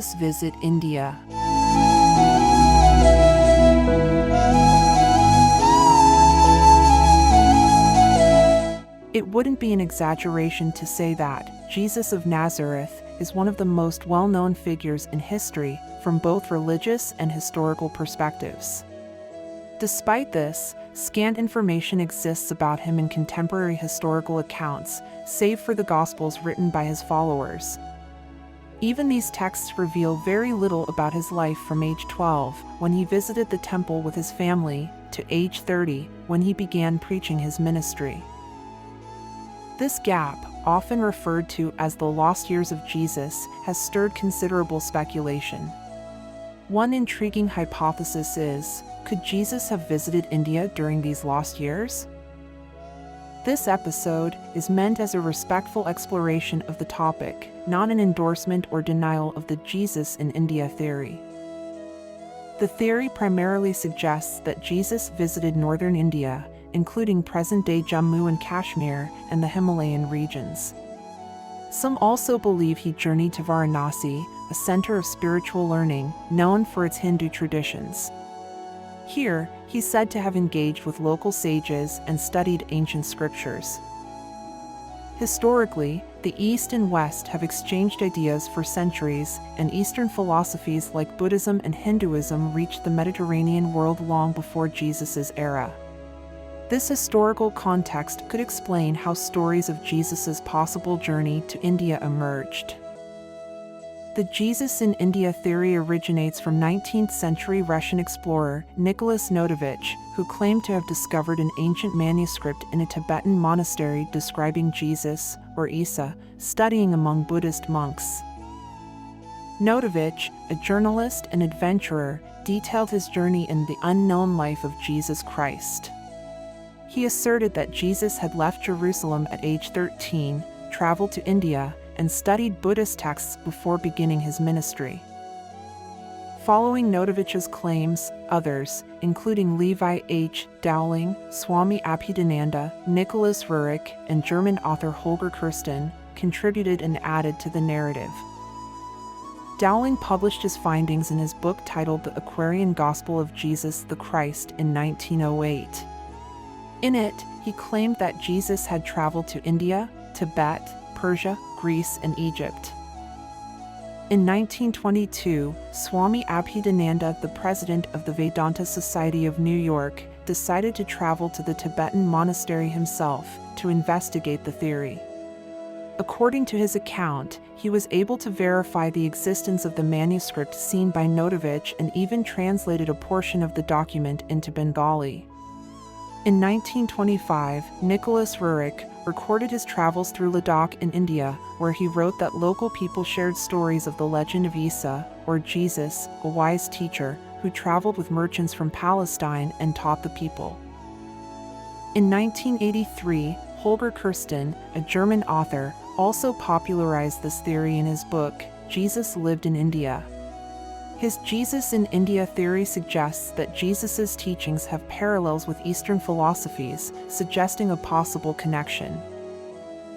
Jesus visit India. It wouldn't be an exaggeration to say that Jesus of Nazareth is one of the most well-known figures in history from both religious and historical perspectives. Despite this, scant information exists about him in contemporary historical accounts, save for the Gospels written by his followers. Even these texts reveal very little about his life from age 12, when he visited the temple with his family, to age 30, when he began preaching his ministry. This gap, often referred to as the lost years of Jesus, has stirred considerable speculation. One intriguing hypothesis is, could Jesus have visited India during these lost years? This episode is meant as a respectful exploration of the topic, not an endorsement or denial of the Jesus in India theory. The theory primarily suggests that Jesus visited northern India, including present-day Jammu and Kashmir and the Himalayan regions. Some also believe he journeyed to Varanasi, a center of spiritual learning known for its Hindu traditions. Here, he's said to have engaged with local sages and studied ancient scriptures. Historically, the East and West have exchanged ideas for centuries, and Eastern philosophies like Buddhism and Hinduism reached the Mediterranean world long before Jesus' era. This historical context could explain how stories of Jesus' possible journey to India emerged. The Jesus in India theory originates from 19th century Russian explorer Nicolas Notovitch, who claimed to have discovered an ancient manuscript in a Tibetan monastery describing Jesus, or Isa, studying among Buddhist monks. Notovitch, a journalist and adventurer, detailed his journey in the unknown life of Jesus Christ. He asserted that Jesus had left Jerusalem at age 13, traveled to India, and studied Buddhist texts before beginning his ministry. Following Notovitch's claims, others, including Levi H. Dowling, Swami Abhidananda, Nicolas Notovitch, and German author Holger Kirsten, contributed and added to the narrative. Dowling published his findings in his book titled The Aquarian Gospel of Jesus the Christ in 1908. In it, he claimed that Jesus had traveled to India, Tibet, Persia, Greece, and Egypt. In 1922, Swami Abhidananda, the president of the Vedanta Society of New York, decided to travel to the Tibetan monastery himself to investigate the theory. According to his account, he was able to verify the existence of the manuscript seen by Notovitch and even translated a portion of the document into Bengali. In 1925, Nicolas Notovitch recorded his travels through Ladakh in India, where he wrote that local people shared stories of the legend of Isa, or Jesus, a wise teacher, who traveled with merchants from Palestine and taught the people. In 1983, Holger Kirsten, a German author, also popularized this theory in his book, Jesus Lived in India. His Jesus in India theory suggests that Jesus' teachings have parallels with Eastern philosophies, suggesting a possible connection.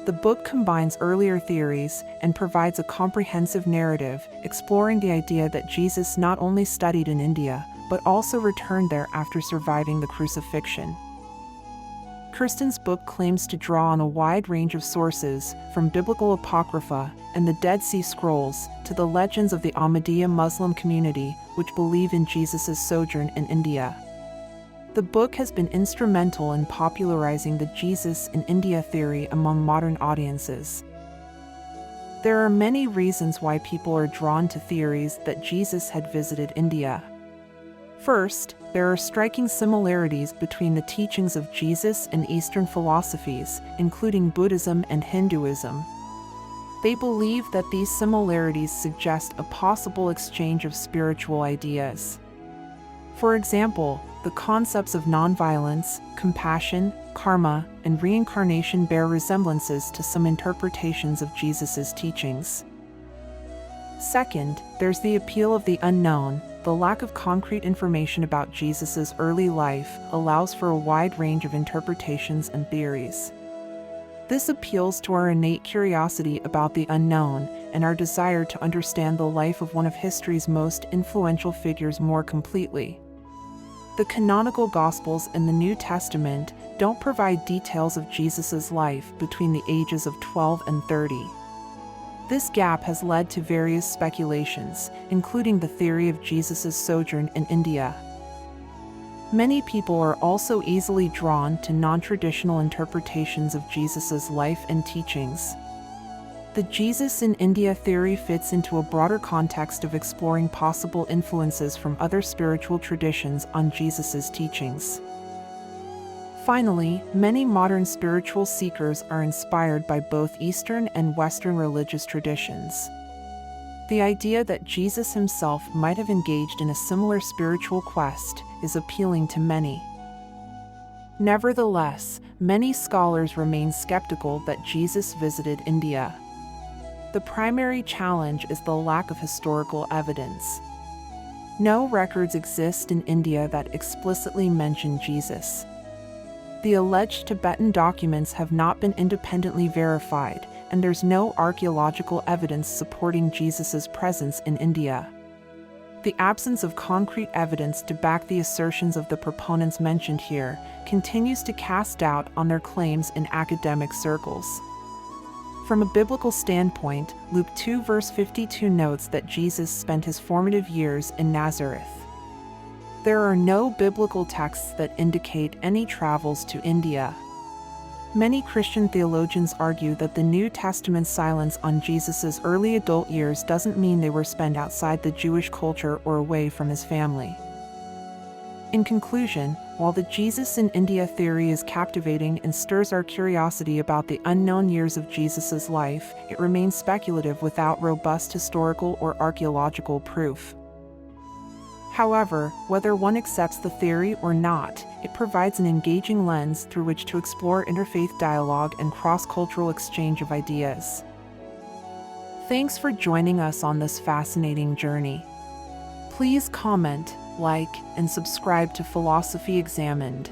The book combines earlier theories and provides a comprehensive narrative, exploring the idea that Jesus not only studied in India, but also returned there after surviving the crucifixion. Kirsten's book claims to draw on a wide range of sources, from biblical apocrypha and the Dead Sea Scrolls to the legends of the Ahmadiyya Muslim community, which believe in Jesus' sojourn in India. The book has been instrumental in popularizing the Jesus in India theory among modern audiences. There are many reasons why people are drawn to theories that Jesus had visited India. First, there are striking similarities between the teachings of Jesus and Eastern philosophies, including Buddhism and Hinduism. They believe that these similarities suggest a possible exchange of spiritual ideas. For example, the concepts of nonviolence, compassion, karma, and reincarnation bear resemblances to some interpretations of Jesus' teachings. Second, there's the appeal of the unknown. The lack of concrete information about Jesus' early life allows for a wide range of interpretations and theories. This appeals to our innate curiosity about the unknown, and our desire to understand the life of one of history's most influential figures more completely. The canonical Gospels in the New Testament don't provide details of Jesus' life between the ages of 12 and 30. This gap has led to various speculations, including the theory of Jesus' sojourn in India. Many people are also easily drawn to non-traditional interpretations of Jesus' life and teachings. The Jesus in India theory fits into a broader context of exploring possible influences from other spiritual traditions on Jesus' teachings. Finally, many modern spiritual seekers are inspired by both Eastern and Western religious traditions. The idea that Jesus himself might have engaged in a similar spiritual quest is appealing to many. Nevertheless, many scholars remain skeptical that Jesus visited India. The primary challenge is the lack of historical evidence. No records exist in India that explicitly mention Jesus. The alleged Tibetan documents have not been independently verified, and there's no archaeological evidence supporting Jesus' presence in India. The absence of concrete evidence to back the assertions of the proponents mentioned here continues to cast doubt on their claims in academic circles. From a biblical standpoint, Luke 2 verse 52 notes that Jesus spent his formative years in Nazareth. There are no biblical texts that indicate any travels to India. Many Christian theologians argue that the New Testament's silence on Jesus' early adult years doesn't mean they were spent outside the Jewish culture or away from his family. In conclusion, while the Jesus in India theory is captivating and stirs our curiosity about the unknown years of Jesus' life, it remains speculative without robust historical or archaeological proof. However, whether one accepts the theory or not, it provides an engaging lens through which to explore interfaith dialogue and cross-cultural exchange of ideas. Thanks for joining us on this fascinating journey. Please comment, like, and subscribe to Philosophy Examined.